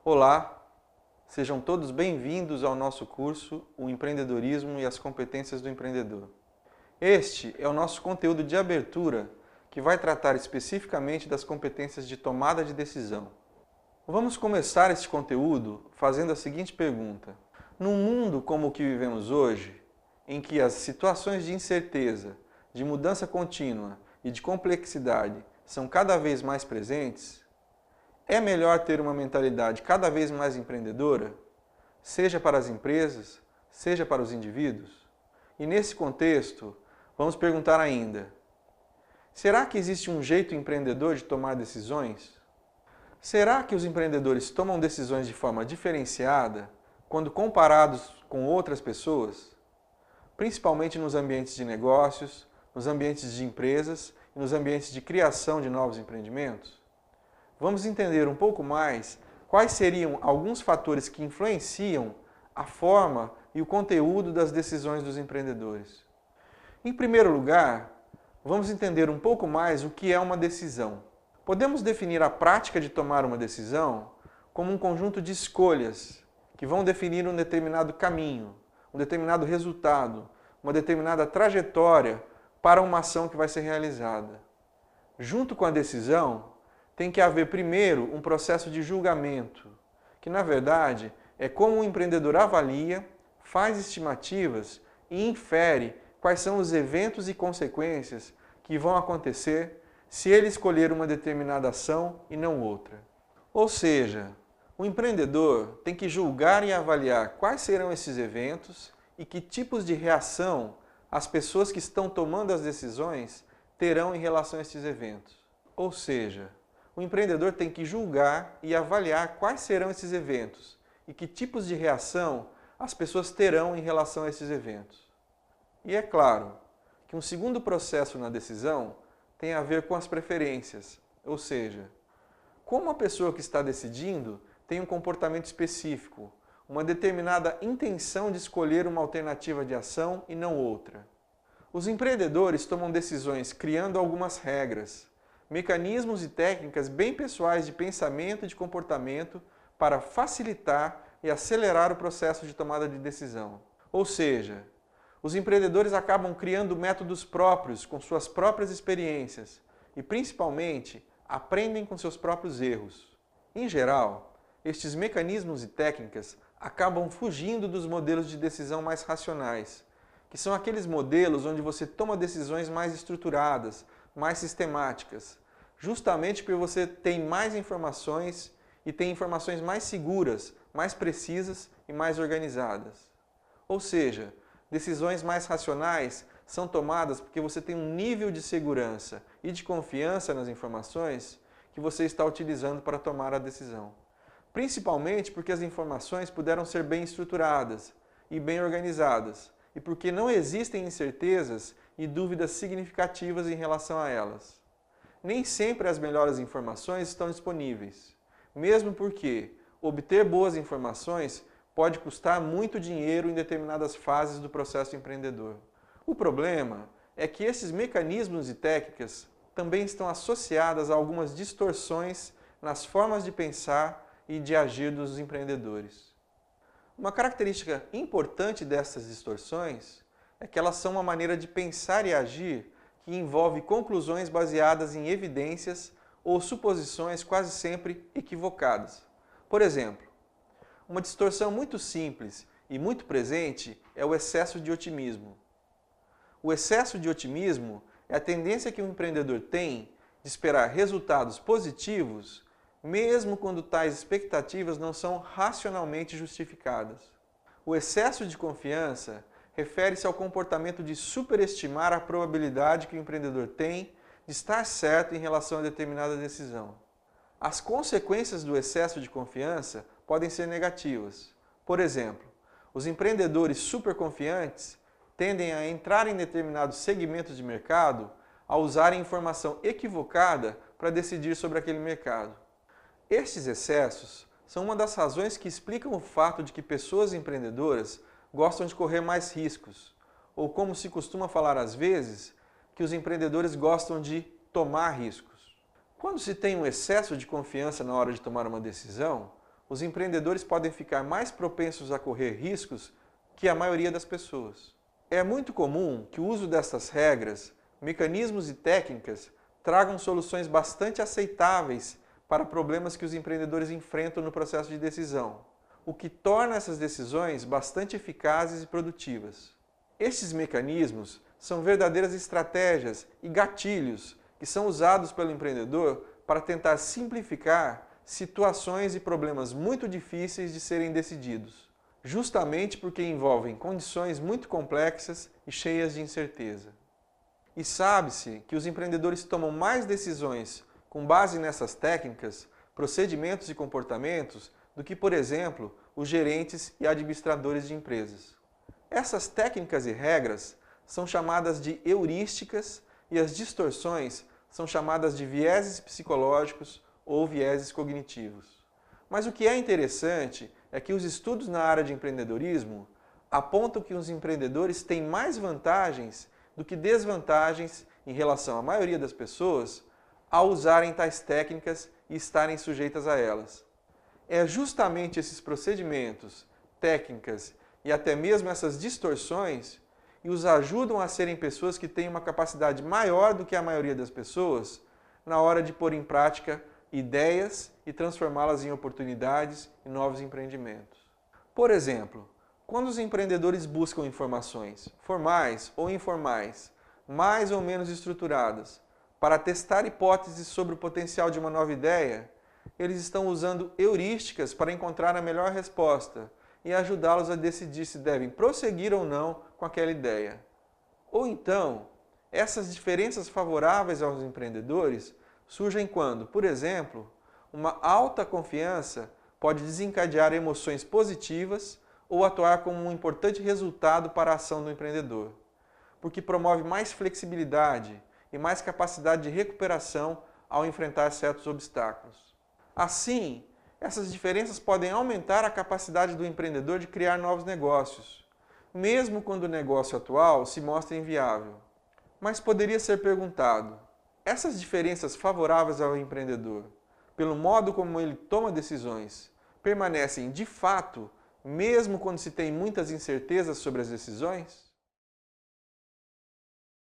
Olá, sejam todos bem-vindos ao nosso curso O Empreendedorismo e as Competências do Empreendedor. Este é o nosso conteúdo de abertura que vai tratar especificamente das competências de tomada de decisão. Vamos começar este conteúdo fazendo a seguinte pergunta. Num mundo como o que vivemos hoje, em que as situações de incerteza, de mudança contínua e de complexidade são cada vez mais presentes, é melhor ter uma mentalidade cada vez mais empreendedora, seja para as empresas, seja para os indivíduos? E nesse contexto, vamos perguntar ainda: será que existe um jeito empreendedor de tomar decisões? Será que os empreendedores tomam decisões de forma diferenciada quando comparados com outras pessoas? Principalmente nos ambientes de negócios, nos ambientes de empresas e nos ambientes de criação de novos empreendimentos? Vamos entender um pouco mais quais seriam alguns fatores que influenciam a forma e o conteúdo das decisões dos empreendedores. Em primeiro lugar, vamos entender um pouco mais o que é uma decisão. Podemos definir a prática de tomar uma decisão como um conjunto de escolhas que vão definir um determinado caminho, um determinado resultado, uma determinada trajetória para uma ação que vai ser realizada. Junto com a decisão, tem que haver primeiro um processo de julgamento, que na verdade é como o empreendedor avalia, faz estimativas e infere quais são os eventos e consequências que vão acontecer se ele escolher uma determinada ação e não outra. Ou seja, o empreendedor tem que julgar e avaliar quais serão esses eventos e que tipos de reação as pessoas que estão tomando as decisões terão em relação a esses eventos. Ou seja, o empreendedor tem que julgar e avaliar quais serão esses eventos e que tipos de reação as pessoas terão em relação a esses eventos. E é claro que um segundo processo na decisão tem a ver com as preferências, ou seja, como a pessoa que está decidindo tem um comportamento específico, uma determinada intenção de escolher uma alternativa de ação e não outra. Os empreendedores tomam decisões criando algumas regras, mecanismos e técnicas bem pessoais de pensamento e de comportamento para facilitar e acelerar o processo de tomada de decisão. Ou seja, os empreendedores acabam criando métodos próprios com suas próprias experiências e, principalmente, aprendem com seus próprios erros. Em geral, estes mecanismos e técnicas acabam fugindo dos modelos de decisão mais racionais, que são aqueles modelos onde você toma decisões mais estruturadas, mais sistemáticas, justamente porque você tem mais informações e tem informações mais seguras, mais precisas e mais organizadas. Ou seja, decisões mais racionais são tomadas porque você tem um nível de segurança e de confiança nas informações que você está utilizando para tomar a decisão. Principalmente porque as informações puderam ser bem estruturadas e bem organizadas, e porque não existem incertezas e dúvidas significativas em relação a elas. Nem sempre as melhores informações estão disponíveis, mesmo porque obter boas informações pode custar muito dinheiro em determinadas fases do processo empreendedor. O problema é que esses mecanismos e técnicas também estão associadas a algumas distorções nas formas de pensar e de agir dos empreendedores. Uma característica importante dessas distorções é que elas são uma maneira de pensar e agir que envolve conclusões baseadas em evidências ou suposições quase sempre equivocadas. Por exemplo, uma distorção muito simples e muito presente é o excesso de otimismo. O excesso de otimismo é a tendência que o empreendedor tem de esperar resultados positivos mesmo quando tais expectativas não são racionalmente justificadas. O excesso de confiança refere-se ao comportamento de superestimar a probabilidade que o empreendedor tem de estar certo em relação a determinada decisão. As consequências do excesso de confiança podem ser negativas. Por exemplo, os empreendedores superconfiantes tendem a entrar em determinados segmentos de mercado ao usarem informação equivocada para decidir sobre aquele mercado. Estes excessos são uma das razões que explicam o fato de que pessoas empreendedoras gostam de correr mais riscos, ou como se costuma falar às vezes, que os empreendedores gostam de tomar riscos. Quando se tem um excesso de confiança na hora de tomar uma decisão, os empreendedores podem ficar mais propensos a correr riscos que a maioria das pessoas. É muito comum que o uso dessas regras, mecanismos e técnicas tragam soluções bastante aceitáveis para problemas que os empreendedores enfrentam no processo de decisão, o que torna essas decisões bastante eficazes e produtivas. Estes mecanismos são verdadeiras estratégias e gatilhos que são usados pelo empreendedor para tentar simplificar situações e problemas muito difíceis de serem decididos, justamente porque envolvem condições muito complexas e cheias de incerteza. E sabe-se que os empreendedores tomam mais decisões com base nessas técnicas, procedimentos e comportamentos do que, por exemplo, os gerentes e administradores de empresas. Essas técnicas e regras são chamadas de heurísticas e as distorções são chamadas de vieses psicológicos ou vieses cognitivos. Mas o que é interessante é que os estudos na área de empreendedorismo apontam que os empreendedores têm mais vantagens do que desvantagens em relação à maioria das pessoas ao usarem tais técnicas e estarem sujeitas a elas. É justamente esses procedimentos, técnicas e até mesmo essas distorções que os ajudam a serem pessoas que têm uma capacidade maior do que a maioria das pessoas na hora de pôr em prática ideias e transformá-las em oportunidades e novos empreendimentos. Por exemplo, quando os empreendedores buscam informações, formais ou informais, mais ou menos estruturadas, para testar hipóteses sobre o potencial de uma nova ideia, eles estão usando heurísticas para encontrar a melhor resposta e ajudá-los a decidir se devem prosseguir ou não com aquela ideia. Ou então, essas diferenças favoráveis aos empreendedores surgem quando, por exemplo, uma alta confiança pode desencadear emoções positivas ou atuar como um importante resultado para a ação do empreendedor, porque promove mais flexibilidade e mais capacidade de recuperação ao enfrentar certos obstáculos. Assim, essas diferenças podem aumentar a capacidade do empreendedor de criar novos negócios, mesmo quando o negócio atual se mostra inviável. Mas poderia ser perguntado, essas diferenças favoráveis ao empreendedor, pelo modo como ele toma decisões, permanecem de fato, mesmo quando se tem muitas incertezas sobre as decisões?